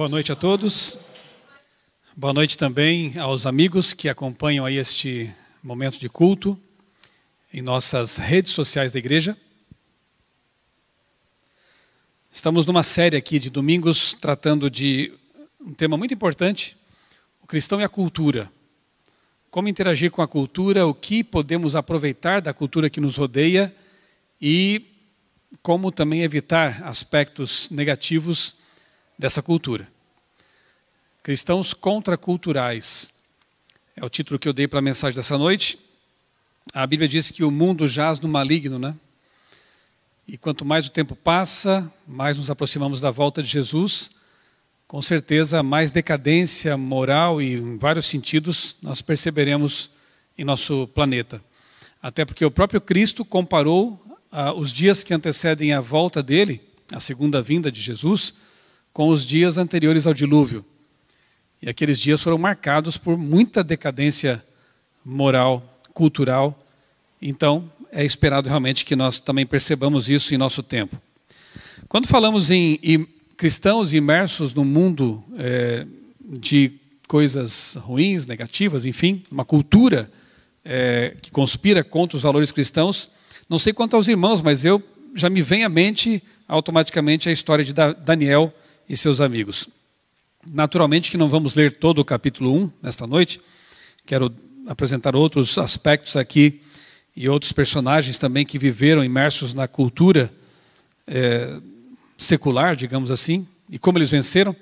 Boa noite a todos. Boa noite também aos amigos que acompanham aí este momento de culto em nossas redes sociais da igreja. Estamos numa série aqui de domingos tratando de um tema muito importante, o cristão e a cultura. Como interagir com a cultura, o que podemos aproveitar da cultura que nos rodeia e como também evitar aspectos negativos dessa cultura. Cristãos contraculturais é o título que eu dei para a mensagem dessa noite. A Bíblia diz que o mundo jaz no maligno, né? E quanto mais o tempo passa, mais nos aproximamos da volta de Jesus, com certeza mais decadência moral e em vários sentidos nós perceberemos em nosso planeta. Até porque o próprio Cristo comparou os dias que antecedem a volta dele, a segunda vinda de Jesus, com os dias anteriores ao dilúvio. E aqueles dias foram marcados por muita decadência moral, cultural. Então, é esperado realmente que nós também percebamos isso em nosso tempo. Quando falamos em cristãos imersos no mundo de coisas ruins, negativas, enfim, uma cultura que conspira contra os valores cristãos, não sei quanto aos irmãos, mas já me vem à mente automaticamente a história de Daniel e seus amigos. Naturalmente que não vamos ler todo o capítulo 1 nesta noite, quero apresentar outros aspectos aqui e outros personagens também que viveram imersos na cultura secular, digamos assim, e como eles venceram,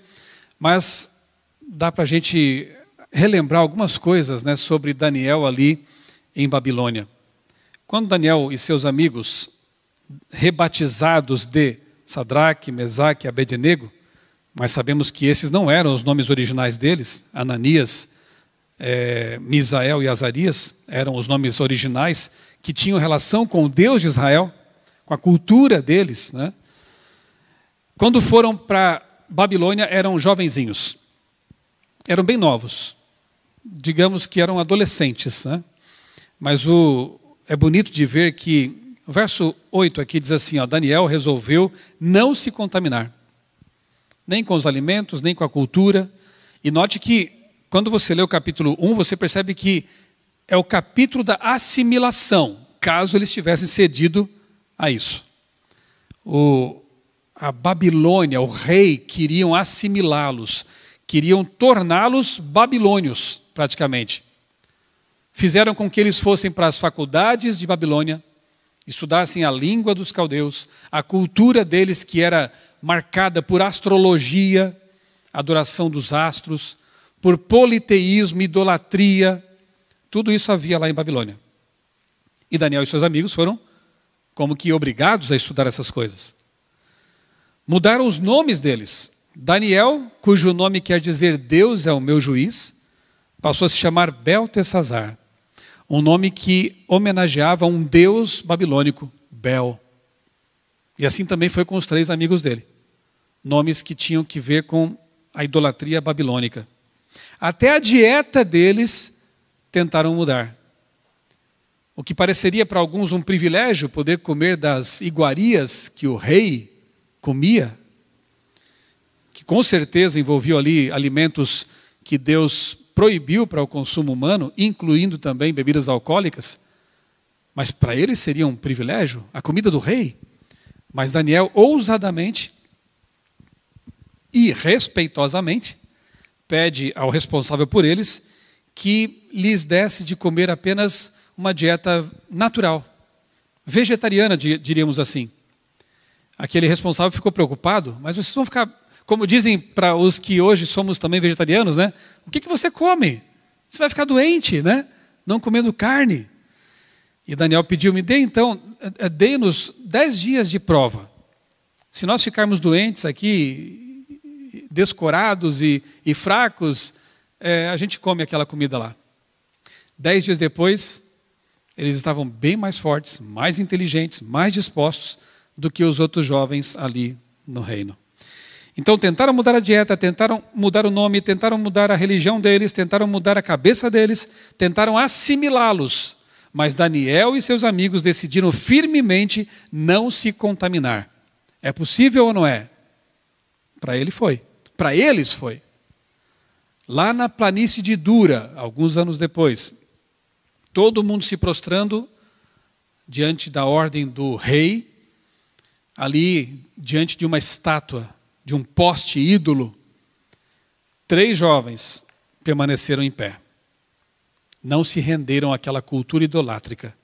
mas dá para a gente relembrar algumas coisas, né, sobre Daniel ali em Babilônia. Quando Daniel e seus amigos, rebatizados de Sadraque, Mesaque e Abednego, mas sabemos que esses não eram os nomes originais deles, Ananias, Misael e Azarias, eram os nomes originais que tinham relação com o Deus de Israel, com a cultura deles, né? Quando foram para Babilônia eram jovenzinhos, eram bem novos, digamos que eram adolescentes, né? Mas é bonito de ver que o verso 8 aqui diz assim, Daniel resolveu não se contaminar, nem com os alimentos, nem com a cultura. E note que, quando você lê o capítulo 1, você percebe que é o capítulo da assimilação, caso eles tivessem cedido a isso. A Babilônia, o rei, queriam assimilá-los, queriam torná-los babilônios, praticamente. Fizeram com que eles fossem para as faculdades de Babilônia, estudassem a língua dos caldeus, a cultura deles que era marcada por astrologia, adoração dos astros, por politeísmo, idolatria, tudo isso havia lá em Babilônia. E Daniel e seus amigos foram como que obrigados a estudar essas coisas. Mudaram os nomes deles. Daniel, cujo nome quer dizer Deus é o meu juiz, passou a se chamar Beltesazar, um nome que homenageava um deus babilônico, Bel. E assim também foi com os 3 amigos dele. Nomes que tinham que ver com a idolatria babilônica. Até a dieta deles tentaram mudar. O que pareceria para alguns um privilégio, poder comer das iguarias que o rei comia, que com certeza envolviam ali alimentos que Deus proibiu para o consumo humano, incluindo também bebidas alcoólicas, mas para eles seria um privilégio, a comida do rei. Mas Daniel, ousadamente e respeitosamente, pede ao responsável por eles que lhes desse de comer apenas uma dieta natural, vegetariana, diríamos assim. Aquele responsável ficou preocupado, mas vocês vão ficar, como dizem para os que hoje somos também vegetarianos, né? O que você come? Você vai ficar doente, né? Não comendo carne. E Daniel pediu, dê-nos 10 dias de prova. Se nós ficarmos doentes aqui, descorados e fracos, a gente come aquela comida lá. 10 dias depois, eles estavam bem mais fortes, mais inteligentes, mais dispostos do que os outros jovens ali no reino. Então tentaram mudar a dieta, tentaram mudar o nome, tentaram mudar a religião deles, tentaram mudar a cabeça deles, tentaram assimilá-los. Mas Daniel e seus amigos decidiram firmemente não se contaminar. É possível ou não é? Para ele foi. Para eles foi. Lá na planície de Dura, alguns anos depois, todo mundo se prostrando diante da ordem do rei, ali diante de uma estátua, de um poste ídolo, 3 jovens permaneceram em pé. Não se renderam àquela cultura idolátrica.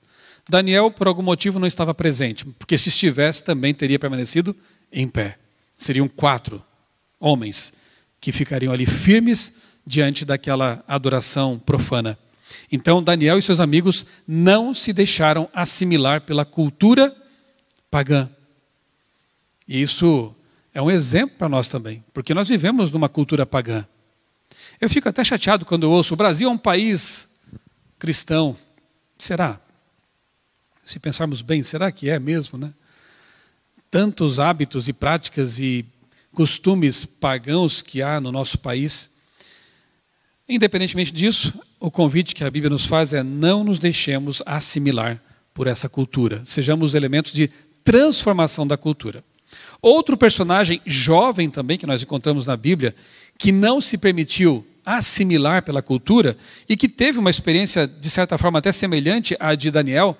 Daniel, por algum motivo, não estava presente, porque se estivesse, também teria permanecido em pé. Seriam 4 homens que ficariam ali firmes diante daquela adoração profana. Então, Daniel e seus amigos não se deixaram assimilar pela cultura pagã. E isso é um exemplo para nós também, porque nós vivemos numa cultura pagã. Eu fico até chateado quando eu ouço: o Brasil é um país cristão. Será? Se pensarmos bem, será que é mesmo, né? Tantos hábitos e práticas e costumes pagãos que há no nosso país. Independentemente disso, o convite que a Bíblia nos faz é: não nos deixemos assimilar por essa cultura. Sejamos elementos de transformação da cultura. Outro personagem jovem também que nós encontramos na Bíblia, que não se permitiu assimilar pela cultura e que teve uma experiência, de certa forma, até semelhante à de Daniel,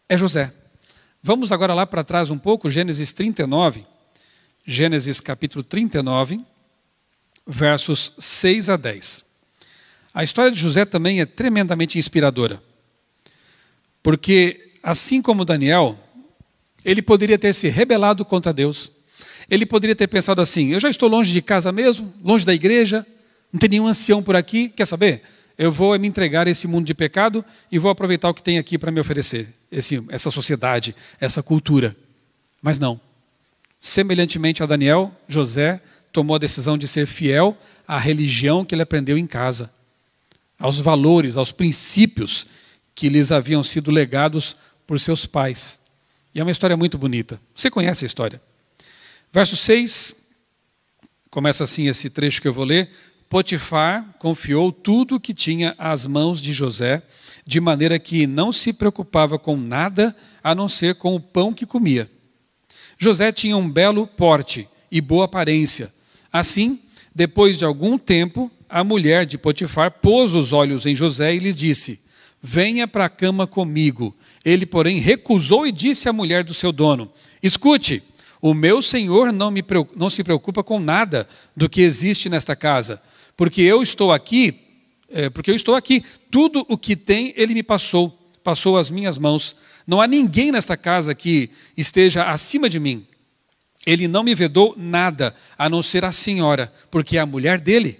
é José. Vamos agora lá para trás um pouco, Gênesis 39, Gênesis capítulo 39, versos 6 a 10. A história de José também é tremendamente inspiradora, porque, assim como Daniel, ele poderia ter se rebelado contra Deus. Ele poderia ter pensado assim: eu já estou longe de casa mesmo, longe da igreja, não tem nenhum ancião por aqui, quer saber? Eu vou me entregar a esse mundo de pecado e vou aproveitar o que tem aqui para me oferecer, essa sociedade, essa cultura. Mas não. Semelhantemente a Daniel, José tomou a decisão de ser fiel à religião que ele aprendeu em casa, aos valores, aos princípios que lhes haviam sido legados por seus pais. E é uma história muito bonita. Você conhece a história. Verso 6, começa assim esse trecho que eu vou ler. Potifar confiou tudo o que tinha às mãos de José, de maneira que não se preocupava com nada a não ser com o pão que comia. José tinha um belo porte e boa aparência. Assim, depois de algum tempo, a mulher de Potifar pôs os olhos em José e lhe disse: venha para a cama comigo. Ele, porém, recusou e disse à mulher do seu dono: escute, o meu senhor não se preocupa com nada do que existe nesta casa, porque eu estou aqui, tudo o que tem ele me passou às minhas mãos. Não há ninguém nesta casa que esteja acima de mim. Ele não me vedou nada, a não ser a senhora, porque é a mulher dele.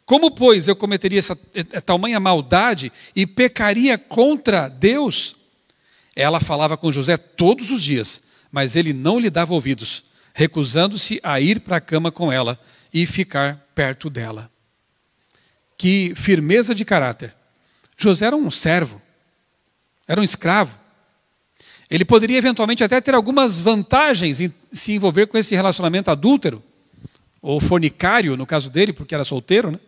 Como, pois, eu cometeria essa tamanha maldade e pecaria contra Deus? Ela falava com José todos os dias, mas ele não lhe dava ouvidos, recusando-se a ir para a cama com ela e ficar perto dela. Que firmeza de caráter. José era um servo, era um escravo. Ele poderia eventualmente até ter algumas vantagens em se envolver com esse relacionamento adúltero, ou fornicário, no caso dele, porque era solteiro, né?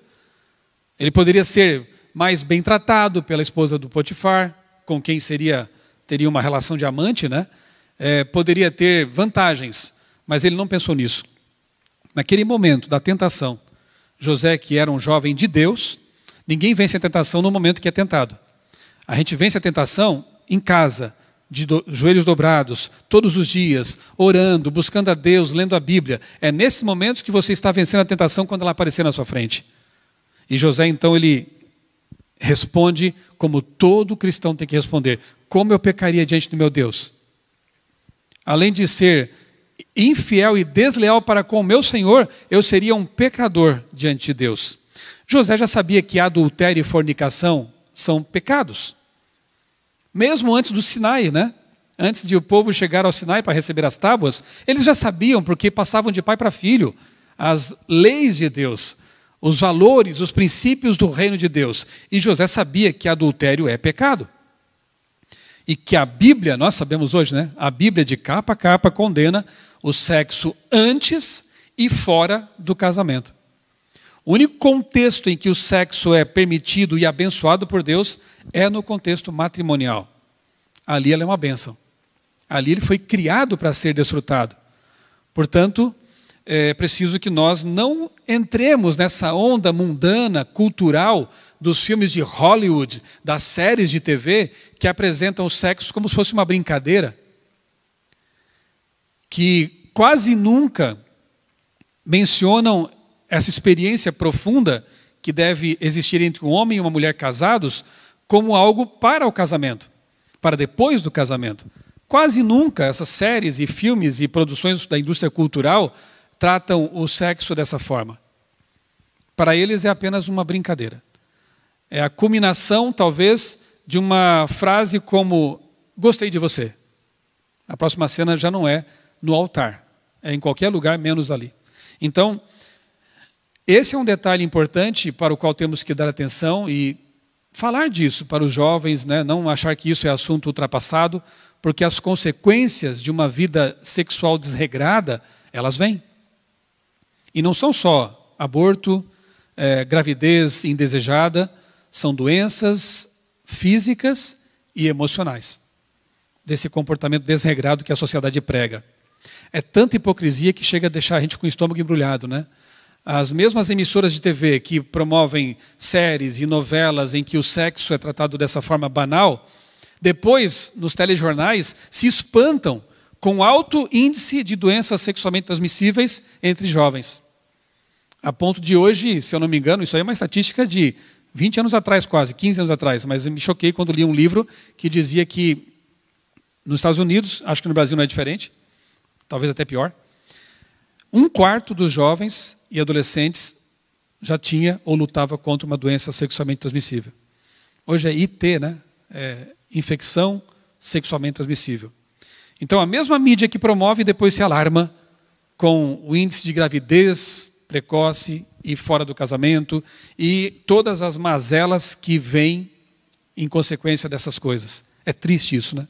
Ele poderia ser mais bem tratado pela esposa do Potifar, com quem teria uma relação de amante, né? Poderia ter vantagens, mas ele não pensou nisso. Naquele momento da tentação, José, que era um jovem de Deus, ninguém vence a tentação no momento que é tentado. A gente vence a tentação em casa, de joelhos dobrados, todos os dias, orando, buscando a Deus, lendo a Bíblia. É nesses momentos que você está vencendo a tentação quando ela aparecer na sua frente. E José, então, ele responde como todo cristão tem que responder: como eu pecaria diante do meu Deus? Além de ser infiel e desleal para com o meu Senhor, eu seria um pecador diante de Deus. José já sabia que adultério e fornicação são pecados. Mesmo antes do Sinai, né? Antes de o povo chegar ao Sinai para receber as tábuas, eles já sabiam, porque passavam de pai para filho, as leis de Deus, os valores, os princípios do reino de Deus. E José sabia que adultério é pecado. E que a Bíblia, nós sabemos hoje, né? A Bíblia de capa a capa condena o sexo antes e fora do casamento. O único contexto em que o sexo é permitido e abençoado por Deus é no contexto matrimonial. Ali ela é uma bênção. Ali ele foi criado para ser desfrutado. Portanto, é preciso que nós não entremos nessa onda mundana, cultural, dos filmes de Hollywood, das séries de TV, que apresentam o sexo como se fosse uma brincadeira, que quase nunca mencionam essa experiência profunda que deve existir entre um homem e uma mulher casados como algo para o casamento, para depois do casamento. Quase nunca essas séries e filmes e produções da indústria cultural tratam o sexo dessa forma. Para eles é apenas uma brincadeira. É a culminação, talvez, de uma frase como "gostei de você". A próxima cena já não é no altar, é em qualquer lugar menos ali. Então, esse é um detalhe importante para o qual temos que dar atenção e falar disso para os jovens, né? Não achar que isso é assunto ultrapassado, porque as consequências de uma vida sexual desregrada, elas vêm. E não são só aborto, gravidez indesejada, são doenças físicas e emocionais desse comportamento desregrado que a sociedade prega. É tanta hipocrisia que chega a deixar a gente com o estômago embrulhado, né? As mesmas emissoras de TV que promovem séries e novelas em que o sexo é tratado dessa forma banal, depois, nos telejornais, se espantam com alto índice de doenças sexualmente transmissíveis entre jovens. A ponto de hoje, se eu não me engano, isso aí é uma estatística de 20 anos atrás quase, 15 anos atrás, mas eu me choquei quando li um livro que dizia que nos Estados Unidos, acho que no Brasil não é diferente, talvez até pior, 1/4 dos jovens e adolescentes já tinha ou lutava contra uma doença sexualmente transmissível. Hoje é IT, né? Infecção sexualmente transmissível. Então, a mesma mídia que promove depois se alarma com o índice de gravidez precoce e fora do casamento e todas as mazelas que vêm em consequência dessas coisas. É triste isso, né?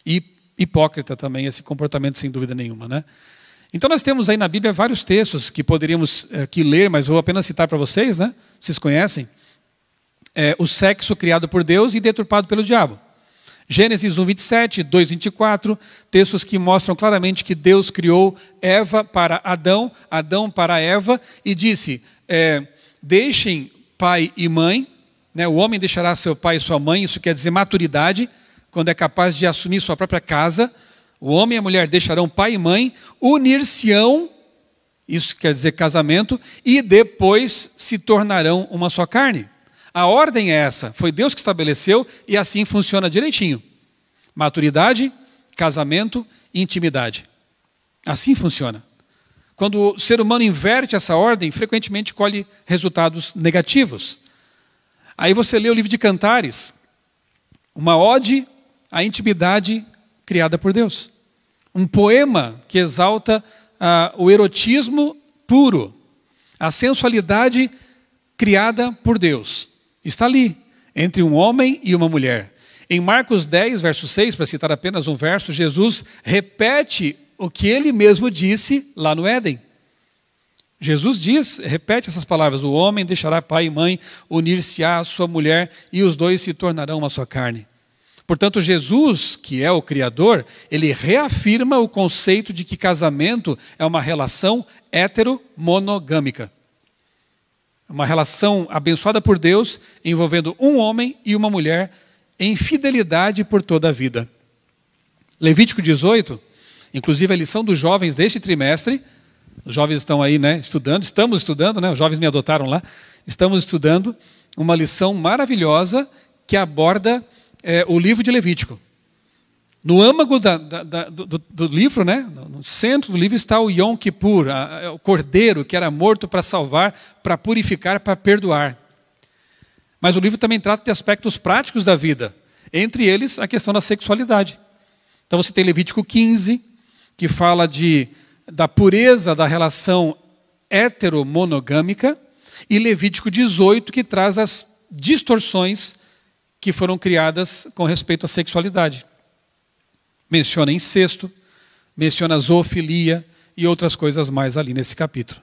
E hipócrita também esse comportamento, sem dúvida nenhuma, né? Então nós temos aí na Bíblia vários textos que poderíamos aqui ler, mas vou apenas citar para vocês, né? Vocês conhecem? O sexo criado por Deus e deturpado pelo diabo. Gênesis 1:27, 2:24, textos que mostram claramente que Deus criou Eva para Adão, Adão para Eva, e disse, deixem pai e mãe, né? O homem deixará seu pai e sua mãe, isso quer dizer maturidade, quando é capaz de assumir sua própria casa. O homem e a mulher deixarão pai e mãe, unir-se-ão, isso quer dizer casamento, e depois se tornarão uma só carne. A ordem é essa, foi Deus que estabeleceu e assim funciona direitinho. Maturidade, casamento e intimidade. Assim funciona. Quando o ser humano inverte essa ordem, frequentemente colhe resultados negativos. Aí você lê o livro de Cantares, uma ode à intimidade criada por Deus. Um poema que exalta o erotismo puro, a sensualidade criada por Deus. Está ali, entre um homem e uma mulher. Em Marcos 10, verso 6, para citar apenas um verso, Jesus repete o que ele mesmo disse lá no Éden. Jesus repete essas palavras, o homem deixará pai e mãe, unir-se-á à sua mulher e os dois se tornarão uma só carne. Portanto, Jesus, que é o Criador, ele reafirma o conceito de que casamento é uma relação heteromonogâmica. Uma relação abençoada por Deus, envolvendo um homem e uma mulher em fidelidade por toda a vida. Levítico 18, inclusive a lição dos jovens deste trimestre, os jovens estão aí, né, estamos estudando, né, os jovens me adotaram lá, estamos estudando uma lição maravilhosa que aborda o livro de Levítico. No âmago do livro, né, no centro do livro está o Yom Kippur, o cordeiro que era morto para salvar, para purificar, para perdoar. Mas o livro também trata de aspectos práticos da vida, entre eles a questão da sexualidade. Então você tem Levítico 15, que fala da pureza da relação heteromonogâmica, e Levítico 18, que traz as distorções que foram criadas com respeito à sexualidade. Menciona incesto, menciona zoofilia e outras coisas mais ali nesse capítulo.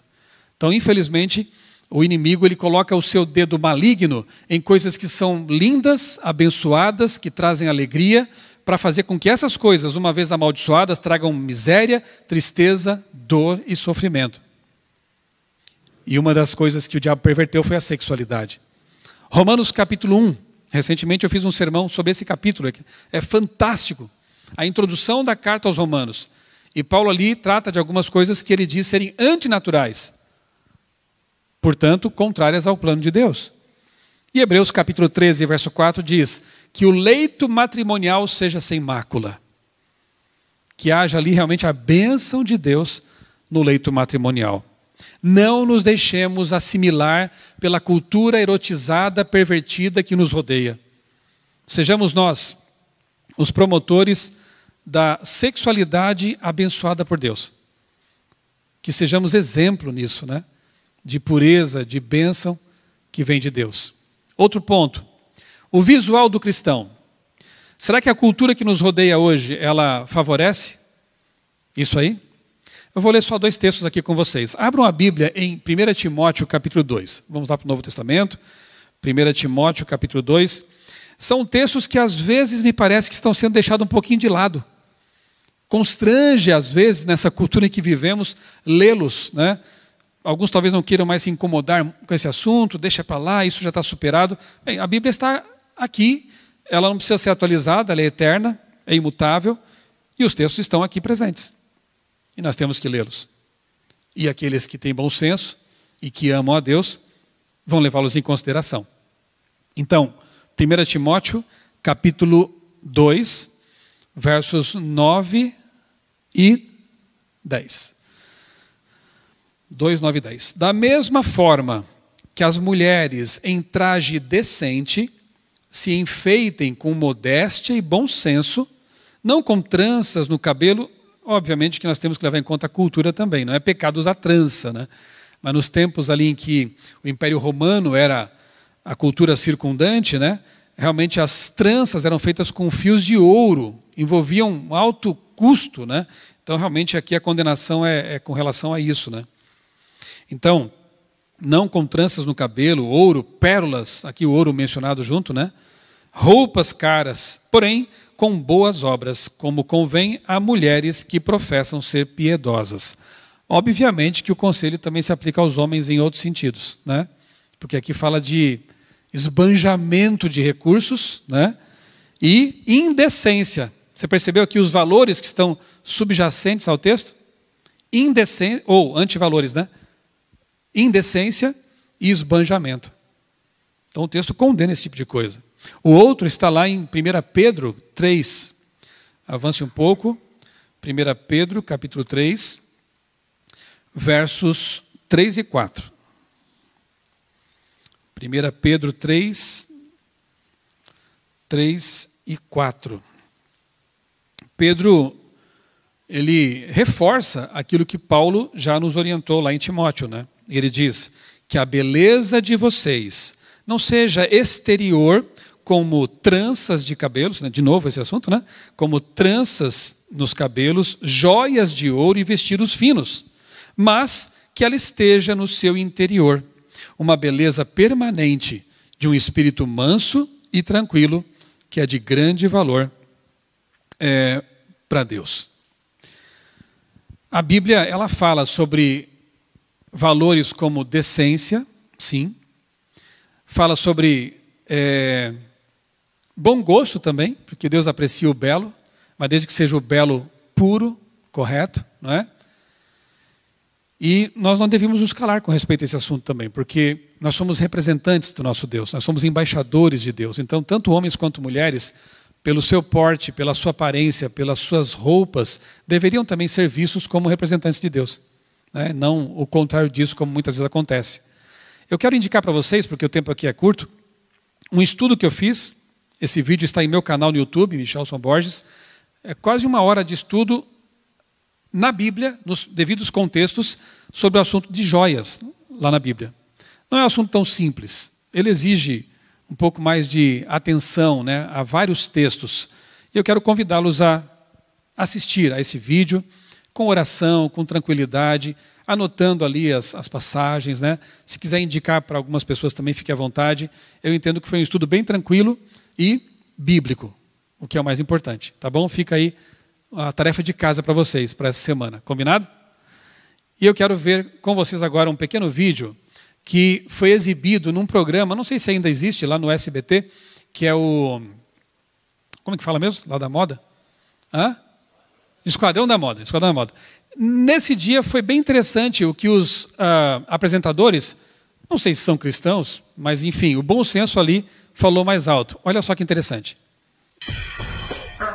Então, infelizmente, o inimigo ele coloca o seu dedo maligno em coisas que são lindas, abençoadas, que trazem alegria, para fazer com que essas coisas, uma vez amaldiçoadas, tragam miséria, tristeza, dor e sofrimento. E uma das coisas que o diabo perverteu foi a sexualidade. Romanos capítulo 1. Recentemente eu fiz um sermão sobre esse capítulo. É fantástico. A introdução da carta aos Romanos. E Paulo ali trata de algumas coisas que ele diz serem antinaturais. Portanto, contrárias ao plano de Deus. E Hebreus capítulo 13, verso 4 diz que o leito matrimonial seja sem mácula. Que haja ali realmente a bênção de Deus no leito matrimonial. Não nos deixemos assimilar pela cultura erotizada, pervertida que nos rodeia. Sejamos nós os promotores da sexualidade abençoada por Deus. Que sejamos exemplo nisso, né? De pureza, de bênção que vem de Deus. Outro ponto, o visual do cristão. Será que a cultura que nos rodeia hoje, ela favorece isso aí? Eu vou ler só 2 textos aqui com vocês. Abram a Bíblia em 1 Timóteo capítulo 2. Vamos lá para o Novo Testamento. 1 Timóteo capítulo 2. São textos que às vezes me parece que estão sendo deixados um pouquinho de lado. Constrange às vezes nessa cultura em que vivemos lê-los, né? Alguns talvez não queiram mais se incomodar com esse assunto, deixa para lá, isso já está superado. Bem, a Bíblia está aqui, ela não precisa ser atualizada, ela é eterna, é imutável, e os textos estão aqui presentes. E nós temos que lê-los. E aqueles que têm bom senso e que amam a Deus, vão levá-los em consideração. Então, 1 Timóteo, capítulo 2, versos 9 e 10. 2, 9 e 10. Da mesma forma que as mulheres em traje decente se enfeitem com modéstia e bom senso, não com tranças no cabelo. Obviamente que nós temos que levar em conta a cultura também, não é pecado usar trança, né? Mas nos tempos ali em que o Império Romano era a cultura circundante, né? Realmente as tranças eram feitas com fios de ouro, envolviam um alto custo, né? Então realmente aqui a condenação é com relação a isso, né? Então, não com tranças no cabelo, ouro, pérolas, aqui o ouro mencionado junto, né? Roupas caras, porém com boas obras, como convém a mulheres que professam ser piedosas. Obviamente que o conselho também se aplica aos homens em outros sentidos, né? Porque aqui fala de esbanjamento de recursos, né? E indecência. Você percebeu aqui os valores que estão subjacentes ao texto? Indecência, ou antivalores, né? Indecência e esbanjamento. Então o texto condena esse tipo de coisa. O outro está lá em 1 Pedro 3. Avance um pouco. 1 Pedro, capítulo 3, versos 3 e 4. 1 Pedro 3, 3 e 4. Pedro, ele reforça aquilo que Paulo já nos orientou lá em Timóteo, né? Ele diz que a beleza de vocês não seja exterior, como tranças de cabelos, né? De novo esse assunto, né? Como tranças nos cabelos, joias de ouro e vestidos finos, mas que ela esteja no seu interior, uma beleza permanente de um espírito manso e tranquilo, que é de grande valor para Deus. A Bíblia, ela fala sobre valores como decência, sim, fala sobre bom gosto também, porque Deus aprecia o belo, mas desde que seja o belo puro, correto, não é? E nós não devemos nos calar com respeito a esse assunto também, porque nós somos representantes do nosso Deus, nós somos embaixadores de Deus. Então, tanto homens quanto mulheres, pelo seu porte, pela sua aparência, pelas suas roupas, deveriam também ser vistos como representantes de Deus, né? Não o contrário disso, como muitas vezes acontece. Eu quero indicar para vocês, porque o tempo aqui é curto, um estudo que eu fiz. Esse vídeo está em meu canal no YouTube, Michelson Borges. É quase 1 hora de estudo na Bíblia, nos devidos contextos, sobre o assunto de joias, lá na Bíblia. Não é um assunto tão simples. Ele exige um pouco mais de atenção, né, a vários textos. E eu quero convidá-los a assistir a esse vídeo com oração, com tranquilidade, anotando ali as passagens, né? Se quiser indicar para algumas pessoas também, fique à vontade. Eu entendo que foi um estudo bem tranquilo e bíblico, o que é o mais importante, tá bom? Fica aí a tarefa de casa para vocês, para essa semana, combinado? E eu quero ver com vocês agora um pequeno vídeo que foi exibido num programa, não sei se ainda existe lá no SBT, que é o... Como é que fala mesmo? Lá da moda? Esquadrão da Moda. Esquadrão da Moda. Nesse dia foi bem interessante o que os apresentadores, não sei se são cristãos, mas enfim, o bom senso ali falou mais alto. Olha só que interessante.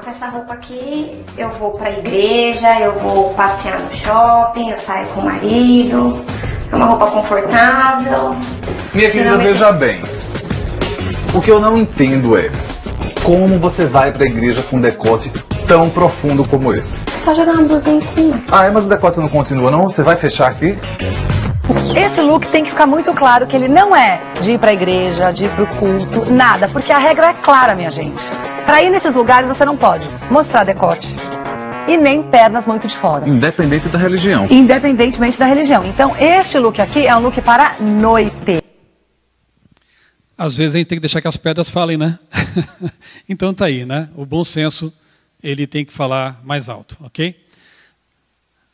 Com essa roupa aqui, eu vou para a igreja, eu vou passear no shopping, eu saio com o marido. É uma roupa confortável. Minha querida, veja bem. O que eu não entendo é como você vai para a igreja com um decote tão profundo como esse. Só jogar uma blusinha em cima. Mas o decote não continua não? Você vai fechar aqui? Esse look tem que ficar muito claro que ele não é de ir para a igreja, de ir para o culto, nada. Porque a regra é clara, minha gente. Para ir nesses lugares você não pode mostrar decote e nem pernas muito de fora. Independente da religião. Independentemente da religião. Então, este look aqui é um look para noite. Às vezes a gente tem que deixar que as pedras falem, né? Então tá aí, né? O bom senso, ele tem que falar mais alto, ok?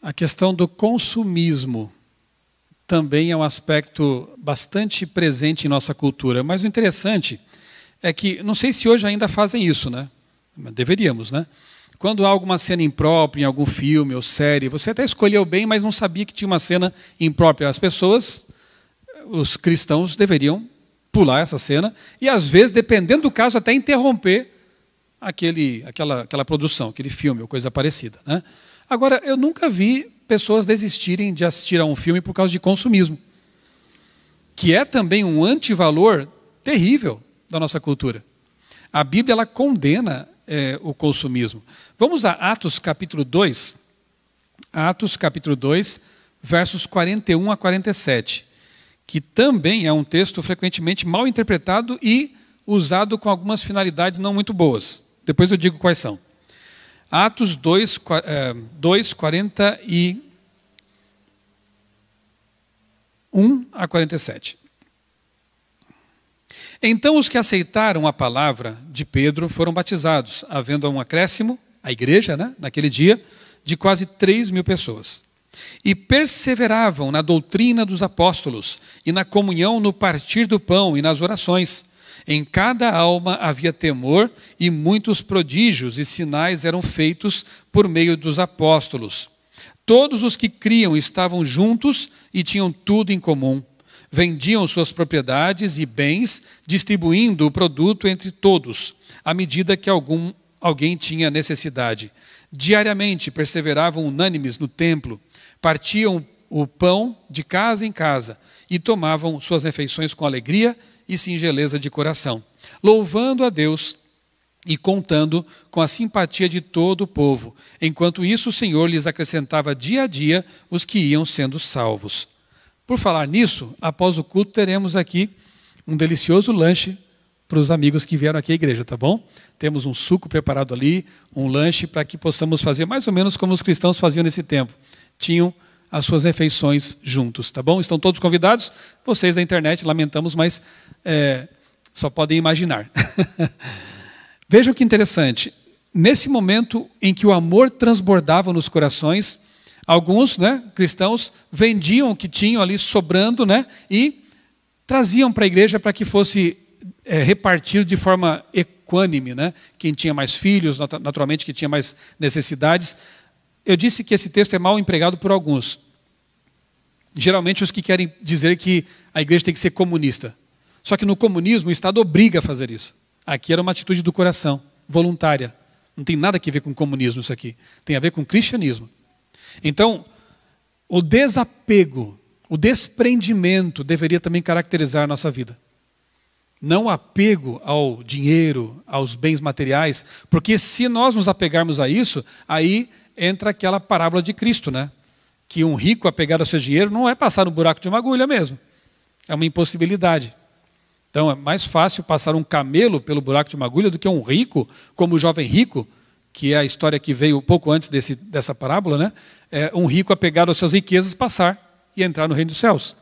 A questão do consumismo também é um aspecto bastante presente em nossa cultura. Mas o interessante é que, não sei se hoje ainda fazem isso, né? Deveríamos, né? Quando há alguma cena imprópria em algum filme ou série, você até escolheu bem, mas não sabia que tinha uma cena imprópria. As pessoas, os cristãos, deveriam pular essa cena e, às vezes, dependendo do caso, até interromper aquela produção, aquele filme ou coisa parecida, né? Agora, eu nunca vi pessoas desistirem de assistir a um filme por causa de consumismo, que é também um antivalor terrível da nossa cultura. A Bíblia ela condena o consumismo. Vamos a Atos capítulo 2. Atos capítulo 2, versos 41 a 47. Que também é um texto frequentemente mal interpretado e usado com algumas finalidades não muito boas. Depois eu digo quais são. Atos 2, 41 a 47. Então os que aceitaram a palavra de Pedro foram batizados, havendo um acréscimo, a igreja, né, naquele dia, de quase 3.000 pessoas. E perseveravam na doutrina dos apóstolos, e na comunhão no partir do pão e nas orações. Em cada alma havia temor, e muitos prodígios e sinais eram feitos por meio dos apóstolos. Todos os que criam estavam juntos e tinham tudo em comum. Vendiam suas propriedades e bens, distribuindo o produto entre todos, à medida que alguém tinha necessidade. Diariamente perseveravam unânimes no templo, partiam o pão de casa em casa e tomavam suas refeições com alegria e singeleza de coração, louvando a Deus e contando com a simpatia de todo o povo. Enquanto isso, o Senhor lhes acrescentava dia a dia os que iam sendo salvos. Por falar nisso, após o culto teremos aqui um delicioso lanche para os amigos que vieram aqui à igreja, tá bom? Temos um suco preparado ali, um lanche para que possamos fazer mais ou menos como os cristãos faziam nesse tempo. Tinham as suas refeições juntos, tá bom? Estão todos convidados? Vocês da internet, lamentamos, mas só podem imaginar. Vejam que interessante. Nesse momento em que o amor transbordava nos corações, alguns, né, cristãos vendiam o que tinham ali sobrando, né, e traziam para a igreja para que fosse repartido de forma equânime, né? Quem tinha mais filhos, naturalmente, que tinha mais necessidades. Eu disse que esse texto é mal empregado por alguns. Geralmente os que querem dizer que a igreja tem que ser comunista. Só que no comunismo o Estado obriga a fazer isso. Aqui era uma atitude do coração, voluntária. Não tem nada a ver com comunismo isso aqui. Tem a ver com cristianismo. Então, o desapego, o desprendimento deveria também caracterizar a nossa vida. Não apego ao dinheiro, aos bens materiais, porque se nós nos apegarmos a isso, aí entra aquela parábola de Cristo, né? Que um rico apegado ao seu dinheiro não é passar no buraco de uma agulha mesmo. É uma impossibilidade. Então é mais fácil passar um camelo pelo buraco de uma agulha do que um rico, como o jovem rico, que é a história que veio um pouco antes dessa parábola, né? É um rico apegado às suas riquezas passar e entrar no reino dos céus.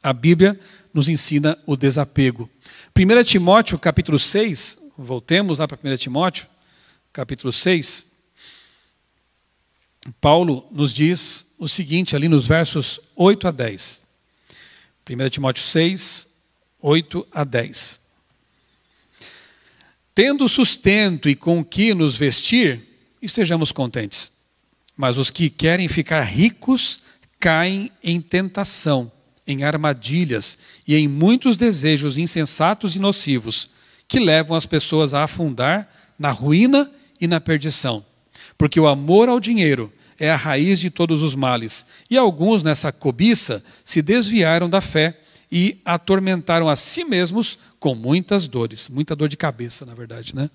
A Bíblia nos ensina o desapego. 1 Timóteo, capítulo 6, voltemos lá para 1 Timóteo, capítulo 6, Paulo nos diz o seguinte ali nos versos 8 a 10. 1 Timóteo 6, 8 a 10. Tendo sustento e com que nos vestir, estejamos contentes. Mas os que querem ficar ricos caem em tentação, em armadilhas e em muitos desejos insensatos e nocivos, que levam as pessoas a afundar na ruína e na perdição. Porque o amor ao dinheiro é a raiz de todos os males. E alguns, nessa cobiça, se desviaram da fé e atormentaram a si mesmos com muitas dores. Muita dor de cabeça, na verdade, né?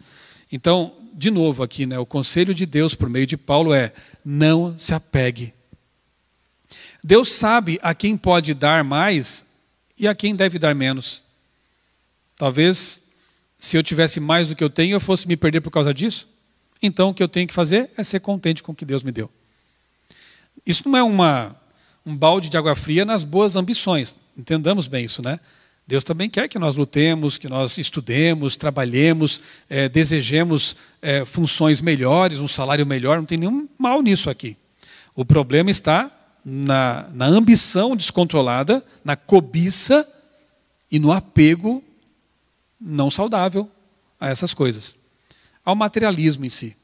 Então, de novo aqui, né, o conselho de Deus por meio de Paulo é: não se apegue. Deus sabe a quem pode dar mais e a quem deve dar menos. Talvez, se eu tivesse mais do que eu tenho, eu fosse me perder por causa disso. Então, o que eu tenho que fazer é ser contente com o que Deus me deu. Isso não é um balde de água fria nas boas ambições. Entendamos bem isso, né? Deus também quer que nós lutemos, que nós estudemos, trabalhemos, desejemos funções melhores, um salário melhor. Não tem nenhum mal nisso aqui. O problema está na ambição descontrolada, na cobiça e no apego não saudável a essas coisas, ao materialismo em si.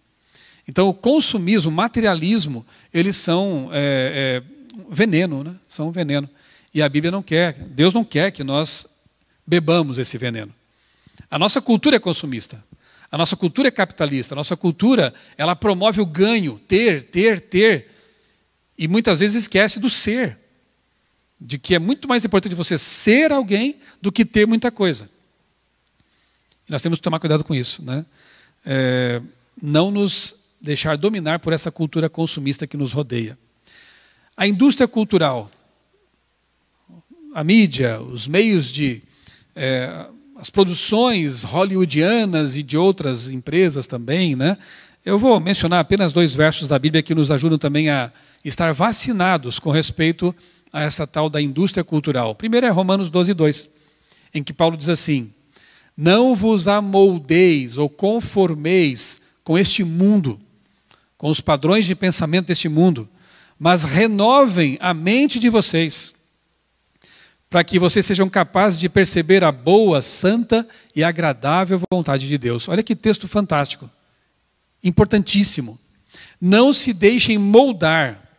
Então, o consumismo, o materialismo, eles são veneno, né? São veneno. E a Bíblia não quer, Deus não quer que nós bebamos esse veneno. A nossa cultura é consumista, a nossa cultura é capitalista, a nossa cultura, ela promove o ganho, ter, e muitas vezes esquece do ser, de que é muito mais importante você ser alguém do que ter muita coisa. E nós temos que tomar cuidado com isso, né? Não nos deixar dominar por essa cultura consumista que nos rodeia. A indústria cultural, a mídia, os meios as produções hollywoodianas e de outras empresas também, né? Eu vou mencionar apenas 2 versos da Bíblia que nos ajudam também a estar vacinados com respeito a essa tal da indústria cultural. Primeiro é Romanos 12, 2, em que Paulo diz assim: não vos amoldeis ou conformeis com este mundo, com os padrões de pensamento deste mundo, mas renovem a mente de vocês, para que vocês sejam capazes de perceber a boa, santa e agradável vontade de Deus. Olha que texto fantástico, importantíssimo. Não se deixem moldar.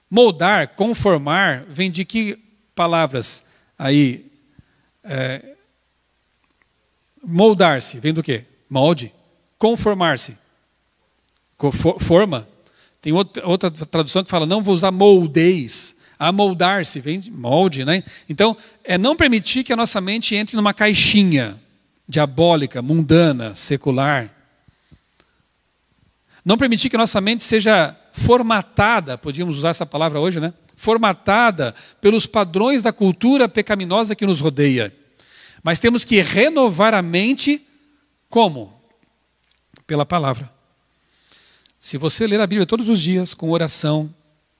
Moldar, conformar, vem de que palavras aí? Moldar-se, vem do quê? Molde. Conformar-se. Forma. Tem outra tradução que fala: não vos amoldeis. Amoldar-se, vem de molde, né? Então, é não permitir que a nossa mente entre numa caixinha diabólica, mundana, secular. Não permitir que a nossa mente seja formatada, podíamos usar essa palavra hoje, né? Formatada pelos padrões da cultura pecaminosa que nos rodeia. Mas temos que renovar a mente como? Pela palavra. Se você ler a Bíblia todos os dias com oração,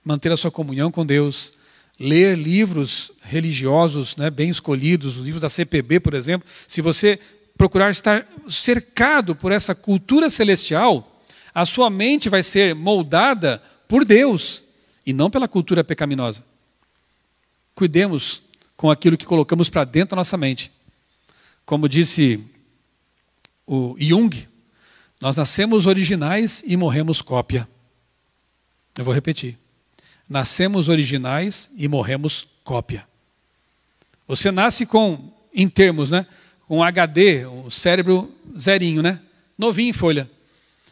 manter a sua comunhão com Deus, ler livros religiosos, né, bem escolhidos, os livros da CPB, por exemplo, se você procurar estar cercado por essa cultura celestial, a sua mente vai ser moldada por Deus e não pela cultura pecaminosa. Cuidemos com aquilo que colocamos para dentro da nossa mente. Como disse o Jung, nós nascemos originais e morremos cópia. Eu vou repetir. Nascemos originais e morremos cópia. Você nasce em termos, né? Com HD, o cérebro zerinho, né? Novinho em folha.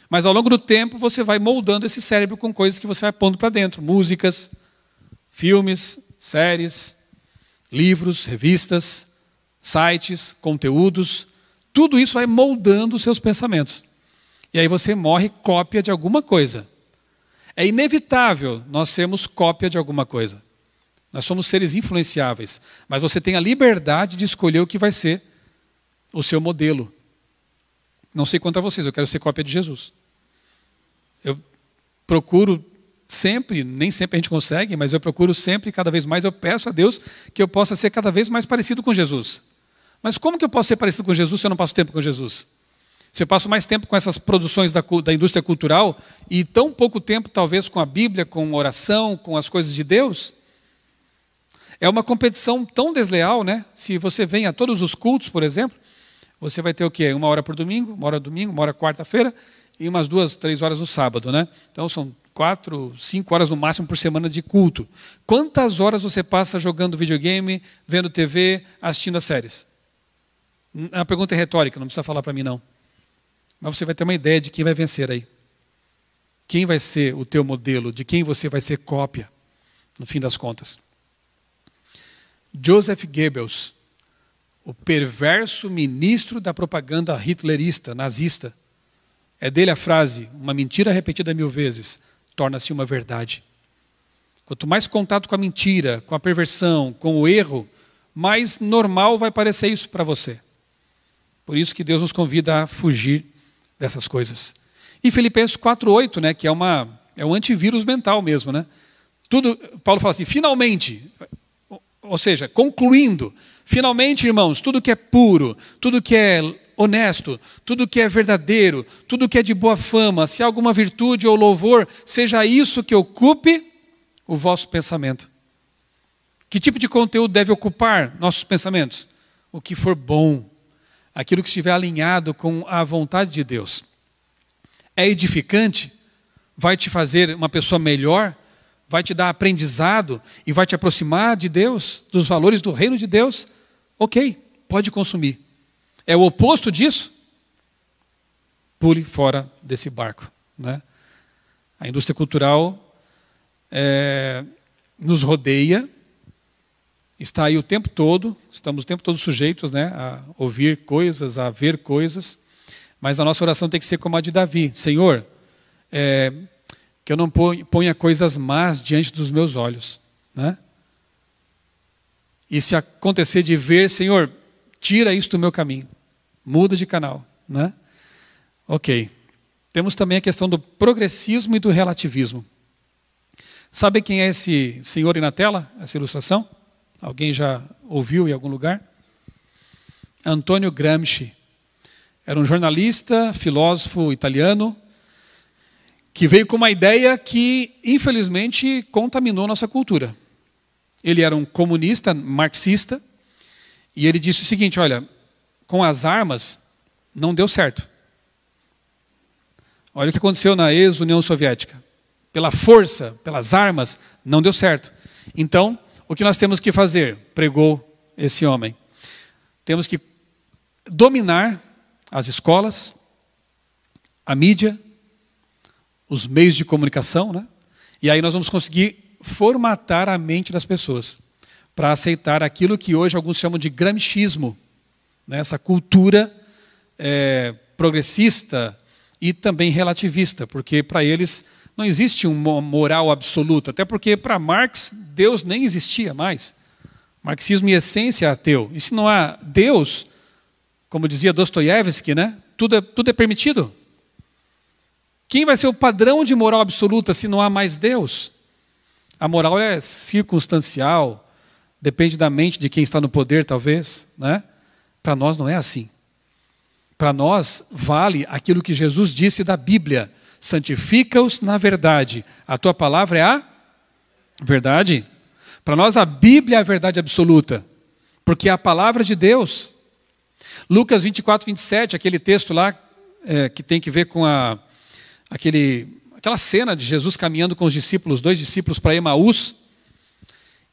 Mas ao longo do tempo você vai moldando esse cérebro com coisas que você vai pondo para dentro. Músicas, filmes, séries, livros, revistas, sites, conteúdos. Tudo isso vai moldando os seus pensamentos. E aí você morre cópia de alguma coisa. É inevitável nós sermos cópia de alguma coisa. Nós somos seres influenciáveis. Mas você tem a liberdade de escolher o que vai ser o seu modelo. Não sei quanto a vocês, eu quero ser cópia de Jesus. Eu procuro sempre, nem sempre a gente consegue, mas eu procuro sempre, cada vez mais, eu peço a Deus que eu possa ser cada vez mais parecido com Jesus. Mas como que eu posso ser parecido com Jesus se eu não passo tempo com Jesus? Você passa mais tempo com essas produções da indústria cultural e tão pouco tempo, talvez, com a Bíblia, com oração, com as coisas de Deus. É uma competição tão desleal, né? Se você vem a todos os cultos, por exemplo, você vai ter o quê? 1 hora por domingo, 1 hora domingo, 1 hora quarta-feira e umas 2, 3 horas no sábado, né? Então são 4, 5 horas no máximo por semana de culto. Quantas horas você passa jogando videogame, vendo TV, assistindo as séries? A pergunta é retórica, não precisa falar para mim não. Mas você vai ter uma ideia de quem vai vencer aí. Quem vai ser o teu modelo, de quem você vai ser cópia, no fim das contas. Joseph Goebbels, o perverso ministro da propaganda hitlerista, nazista. É dele a frase, uma mentira repetida 1000 vezes, torna-se uma verdade. Quanto mais contato com a mentira, com a perversão, com o erro, mais normal vai parecer isso para você. Por isso que Deus nos convida a fugir dessas coisas. E Filipenses 4:8, né, que é um antivírus mental mesmo, né? Paulo fala assim, finalmente, ou seja, concluindo, finalmente, irmãos, tudo que é puro, tudo que é honesto, tudo que é verdadeiro, tudo que é de boa fama, se há alguma virtude ou louvor, seja isso que ocupe o vosso pensamento. Que tipo de conteúdo deve ocupar nossos pensamentos? O que for bom, aquilo que estiver alinhado com a vontade de Deus. É edificante? Vai te fazer uma pessoa melhor? Vai te dar aprendizado e vai te aproximar de Deus, dos valores do reino de Deus? Ok, pode consumir. É o oposto disso? Pule fora desse barco, né? A indústria cultural nos rodeia, está aí o tempo todo, estamos o tempo todo sujeitos, né, a ouvir coisas, a ver coisas, mas a nossa oração tem que ser como a de Davi. Senhor, que eu não ponha coisas más diante dos meus olhos, né? E se acontecer de ver, Senhor, tira isso do meu caminho, muda de canal, né? Ok. Temos também a questão do progressismo e do relativismo. Sabe quem é esse senhor aí na tela, essa ilustração? Alguém já ouviu em algum lugar? Antônio Gramsci. Era um jornalista, filósofo italiano, que veio com uma ideia que, infelizmente, contaminou nossa cultura. Ele era um comunista, marxista, e ele disse o seguinte, olha, com as armas não deu certo. Olha o que aconteceu na ex-União Soviética. Pela força, pelas armas, não deu certo. Então, o que nós temos que fazer? Pregou esse homem. Temos que dominar as escolas, a mídia, os meios de comunicação, né? E aí nós vamos conseguir formatar a mente das pessoas para aceitar aquilo que hoje alguns chamam de gramscismo, né? Essa cultura progressista e também relativista, porque para eles não existe uma moral absoluta, até porque para Marx Deus nem existia mais. Marxismo em essência é ateu. E se não há Deus, como dizia Dostoiévski, né? Tudo é permitido. Quem vai ser o padrão de moral absoluta se não há mais Deus? A moral é circunstancial, depende da mente de quem está no poder, talvez, né? Para nós não é assim. Para nós vale aquilo que Jesus disse da Bíblia: santifica-os na verdade. A tua palavra é a verdade. Para nós a Bíblia é a verdade absoluta, porque é a palavra de Deus. Lucas 24, 27, aquele texto lá que tem que ver com aquela cena de Jesus caminhando com os discípulos, 2 discípulos para Emaús,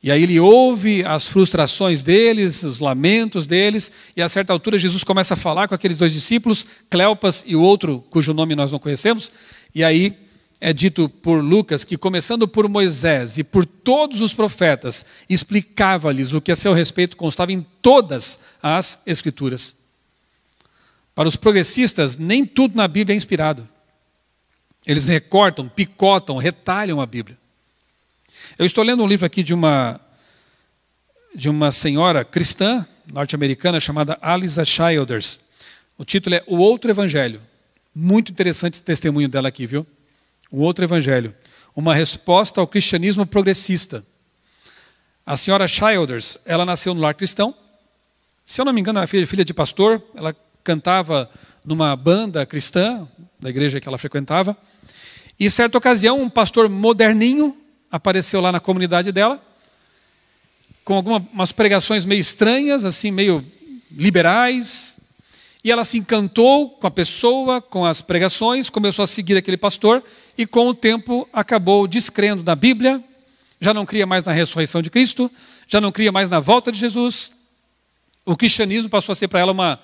e aí ele ouve as frustrações deles, os lamentos deles, e a certa altura Jesus começa a falar com aqueles 2 discípulos, Cleopas e o outro cujo nome nós não conhecemos, e aí é dito por Lucas que, começando por Moisés e por todos os profetas, explicava-lhes o que a seu respeito constava em todas as Escrituras. Para os progressistas, nem tudo na Bíblia é inspirado. Eles recortam, picotam, retalham a Bíblia. Eu estou lendo um livro aqui de uma senhora cristã norte-americana chamada Alisa Childers. O título é O Outro Evangelho. Muito interessante esse testemunho dela aqui, viu? O Outro Evangelho. Uma resposta ao cristianismo progressista. A senhora Childers, ela nasceu no lar cristão. Se eu não me engano, ela é filha de pastor. Ela cantava numa banda cristã, da igreja que ela frequentava. E, certa ocasião, um pastor moderninho apareceu lá na comunidade dela, com algumas pregações meio estranhas, assim, meio liberais. E ela se encantou com a pessoa, com as pregações, começou a seguir aquele pastor e com o tempo acabou descrendo na Bíblia, já não cria mais na ressurreição de Cristo, já não cria mais na volta de Jesus. O cristianismo passou a ser para ela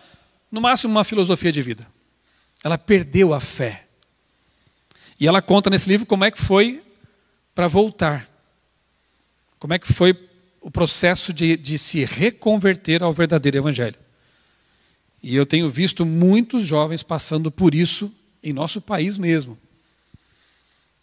no máximo uma filosofia de vida. Ela perdeu a fé. E ela conta nesse livro como é que foi para voltar. Como é que foi o processo de se reconverter ao verdadeiro evangelho. E eu tenho visto muitos jovens passando por isso em nosso país mesmo.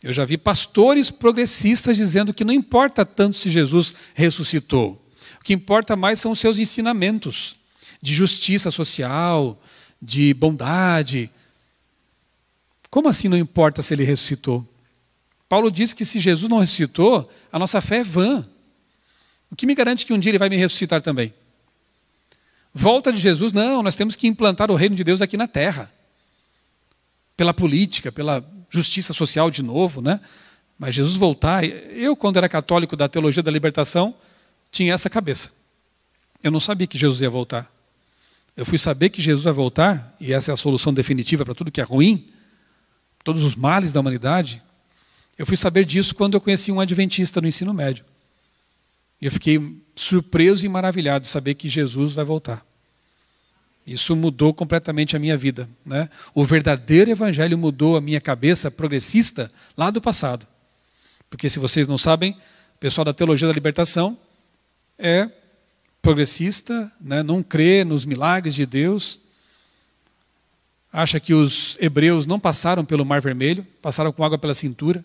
Eu já vi pastores progressistas dizendo que não importa tanto se Jesus ressuscitou. O que importa mais são os seus ensinamentos de justiça social, de bondade. Como assim não importa se ele ressuscitou? Paulo diz que se Jesus não ressuscitou, a nossa fé é vã. O que me garante que um dia ele vai me ressuscitar também? Volta de Jesus, não, nós temos que implantar o reino de Deus aqui na terra. Pela política, pela justiça social de novo, né? Mas Jesus voltar, eu quando era católico da teologia da libertação, tinha essa cabeça. Eu não sabia que Jesus ia voltar. Eu fui saber que Jesus vai voltar, e essa é a solução definitiva para tudo que é ruim, todos os males da humanidade. Eu fui saber disso quando eu conheci um adventista no ensino médio. E eu fiquei surpreso e maravilhado de saber que Jesus vai voltar. Isso mudou completamente a minha vida, né? O verdadeiro evangelho mudou a minha cabeça progressista lá do passado. Porque se vocês não sabem, o pessoal da teologia da libertação é progressista, né? Não crê nos milagres de Deus. Acha que os hebreus não passaram pelo Mar Vermelho, passaram com água pela cintura.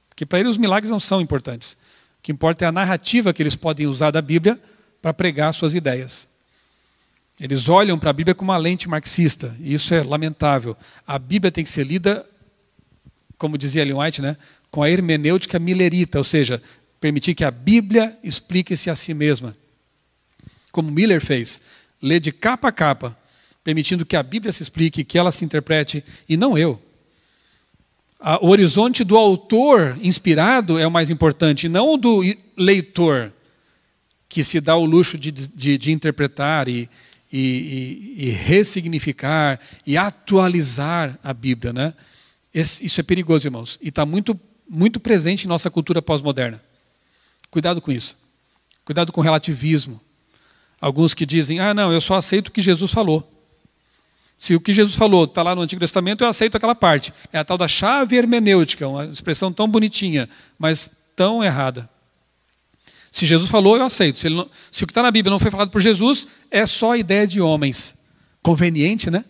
Porque para eles os milagres não são importantes. O que importa é a narrativa que eles podem usar da Bíblia para pregar suas ideias. Eles olham para a Bíblia com uma lente marxista, e isso é lamentável. A Bíblia tem que ser lida, como dizia Ellen White, né, com a hermenêutica millerita, ou seja, permitir que a Bíblia explique-se a si mesma. Como Miller fez, ler de capa a capa, permitindo que a Bíblia se explique, que ela se interprete, e não eu. O horizonte do autor inspirado é o mais importante, não o do leitor, que se dá o luxo de interpretar e ressignificar e atualizar a Bíblia, né? Isso é perigoso, irmãos, e está muito, muito presente em nossa cultura pós-moderna. Cuidado com isso. Cuidado com o relativismo. Alguns que dizem, não, eu só aceito o que Jesus falou. Se o que Jesus falou está lá no Antigo Testamento, eu aceito aquela parte. É a tal da chave hermenêutica, uma expressão tão bonitinha, mas tão errada. Se Jesus falou, eu aceito. Se o que está na Bíblia não foi falado por Jesus, é só ideia de homens. Conveniente, né?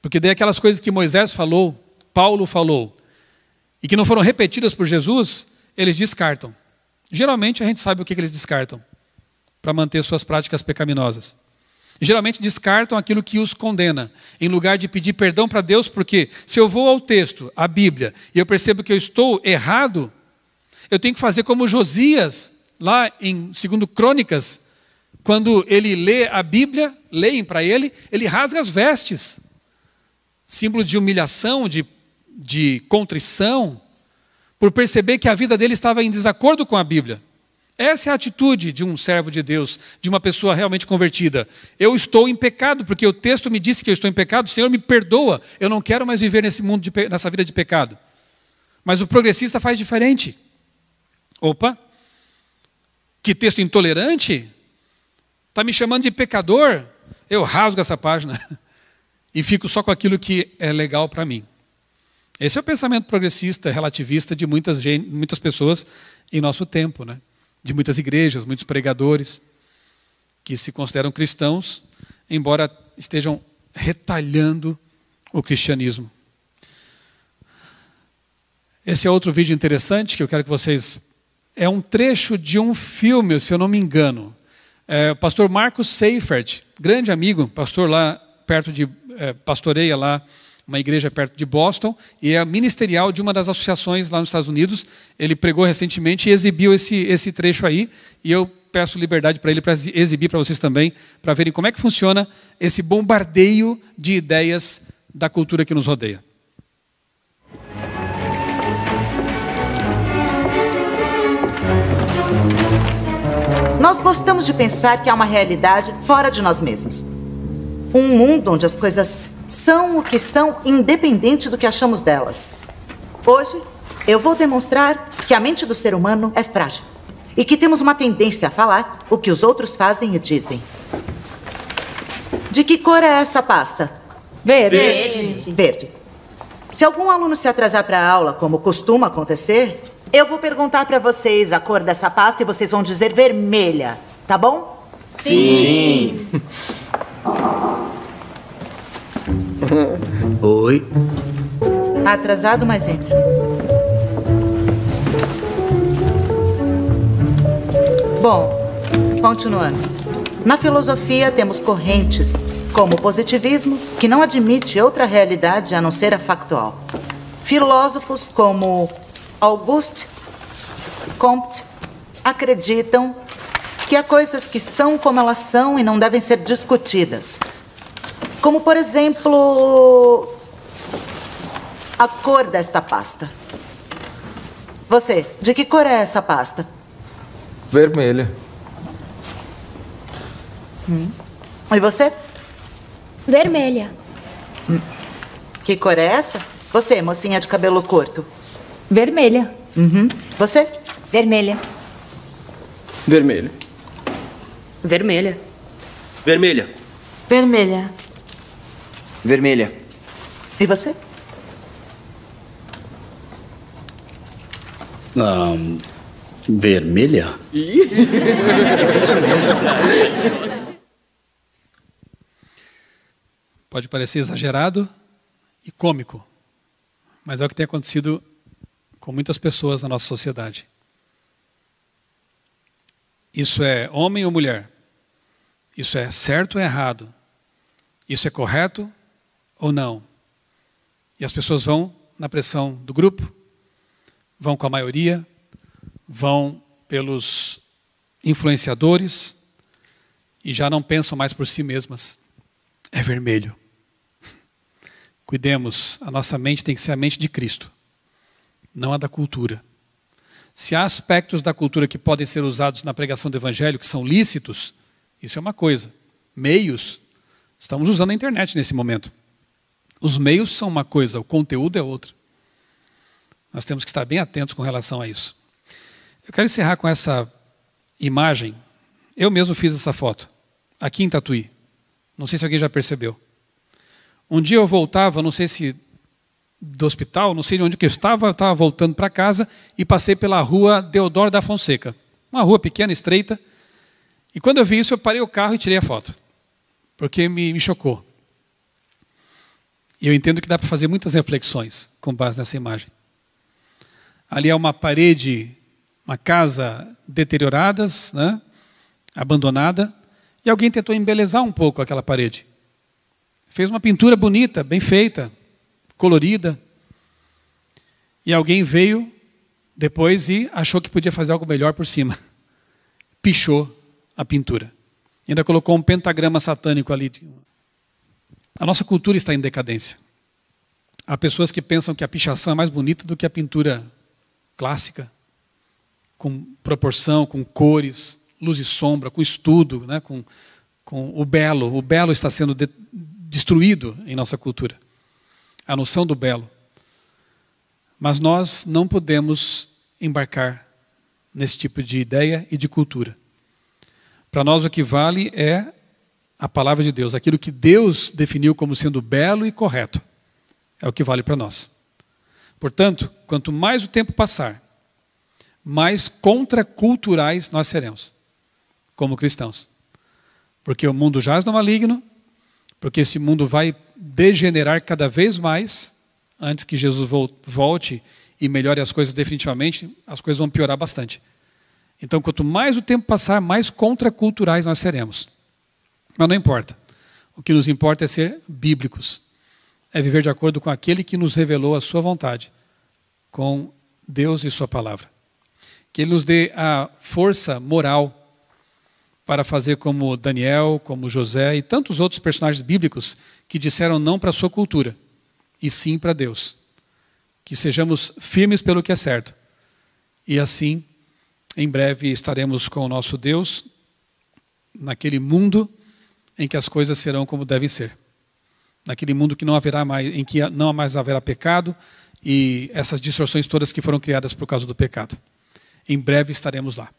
Porque daí aquelas coisas que Moisés falou, Paulo falou, e que não foram repetidas por Jesus, eles descartam. Geralmente a gente sabe o que eles descartam para manter suas práticas pecaminosas. Geralmente descartam aquilo que os condena, em lugar de pedir perdão para Deus, porque se eu vou ao texto, à Bíblia, e eu percebo que eu estou errado, eu tenho que fazer como Josias, lá em 2 Crônicas, quando ele lê a Bíblia, leem para ele rasga as vestes, símbolo de humilhação, de contrição, por perceber que a vida dele estava em desacordo com a Bíblia. Essa é a atitude de um servo de Deus, de uma pessoa realmente convertida. Eu estou em pecado, porque o texto me disse que eu estou em pecado, o Senhor me perdoa, eu não quero mais viver nesse mundo, nessa vida de pecado. Mas o progressista faz diferente. Opa, que texto intolerante, está me chamando de pecador, eu rasgo essa página e fico só com aquilo que é legal para mim. Esse é o pensamento progressista, relativista de muitas pessoas em nosso tempo, né? De muitas igrejas, muitos pregadores que se consideram cristãos, embora estejam retalhando o cristianismo. Esse é outro vídeo interessante que eu quero que vocês... É um trecho de um filme, se eu não me engano. O pastor Marcos Seifert, grande amigo, pastor lá perto de... pastoreia lá uma igreja perto de Boston, e é ministerial de uma das associações lá nos Estados Unidos. Ele pregou recentemente e exibiu esse trecho aí, e eu peço liberdade para ele para exibir para vocês também, para verem como é que funciona esse bombardeio de ideias da cultura que nos rodeia. Nós gostamos de pensar que há uma realidade fora de nós mesmos. Um mundo onde as coisas são o que são, independente do que achamos delas. Hoje, eu vou demonstrar que a mente do ser humano é frágil e que temos uma tendência a falar o que os outros fazem e dizem. De que cor é esta pasta? Verde. Verde. Se algum aluno se atrasar para a aula, como costuma acontecer, eu vou perguntar para vocês a cor dessa pasta e vocês vão dizer vermelha, tá bom? Sim. Oi. Atrasado, mas entra. Bom, continuando. Na filosofia temos correntes como o positivismo, que não admite outra realidade a não ser a factual. Filósofos como Auguste Comte acreditam que há coisas que são como elas são e não devem ser discutidas. Como, por exemplo, a cor desta pasta. Você, de que cor é essa pasta? Vermelha. E você? Vermelha. Que cor é essa? Você, mocinha de cabelo curto. Vermelha. Você? Vermelha. Vermelho. Vermelha. Vermelha. Vermelha. Vermelha. E você? Vermelha? Pode parecer exagerado e cômico, mas é o que tem acontecido com muitas pessoas na nossa sociedade. Isso é homem ou mulher? Isso é certo ou errado? Isso é correto ou não? E as pessoas vão na pressão do grupo, vão com a maioria, vão pelos influenciadores e já não pensam mais por si mesmas. É vermelho. Cuidemos, a nossa mente tem que ser a mente de Cristo, não a da cultura. Se há aspectos da cultura que podem ser usados na pregação do evangelho, que são lícitos, isso é uma coisa. Meios, estamos usando a internet nesse momento. Os meios são uma coisa, o conteúdo é outra. Nós temos que estar bem atentos com relação a isso. Eu quero encerrar com essa imagem. Eu mesmo fiz essa foto, aqui em Tatuí. Não sei se alguém já percebeu. Um dia eu voltava, não sei se do hospital, não sei de onde que eu estava voltando para casa e passei pela rua Deodoro da Fonseca. Uma rua pequena, estreita. E quando eu vi isso, eu parei o carro e tirei a foto. Porque me chocou. E eu entendo que dá para fazer muitas reflexões com base nessa imagem. Ali é uma parede, uma casa deterioradas, né? Abandonada. E alguém tentou embelezar um pouco aquela parede. Fez uma pintura bonita, bem feita, colorida. E alguém veio depois e achou que podia fazer algo melhor por cima. Pichou a pintura. Ainda colocou um pentagrama satânico ali. A nossa cultura está em decadência. Há pessoas que pensam que a pichação é mais bonita do que a pintura clássica, com proporção, com cores, luz e sombra, com estudo, né? com o belo. O belo está sendo destruído em nossa cultura. A noção do belo. Mas nós não podemos embarcar nesse tipo de ideia e de cultura. Para nós o que vale é a palavra de Deus. Aquilo que Deus definiu como sendo belo e correto. É o que vale para nós. Portanto, quanto mais o tempo passar, mais contraculturais nós seremos, como cristãos. Porque o mundo jaz no maligno, porque esse mundo vai degenerar cada vez mais, antes que Jesus volte e melhore as coisas definitivamente, as coisas vão piorar bastante. Então, quanto mais o tempo passar, mais contraculturais nós seremos. Mas não importa. O que nos importa é ser bíblicos. É viver de acordo com aquele que nos revelou a sua vontade, com Deus e sua palavra. Que Ele nos dê a força moral para fazer como Daniel, como José e tantos outros personagens bíblicos que disseram não para a sua cultura, e sim para Deus. Que sejamos firmes pelo que é certo. E assim, em breve estaremos com o nosso Deus naquele mundo em que as coisas serão como devem ser. Naquele mundo que não haverá mais, em que não mais haverá pecado e essas distorções todas que foram criadas por causa do pecado. Em breve estaremos lá.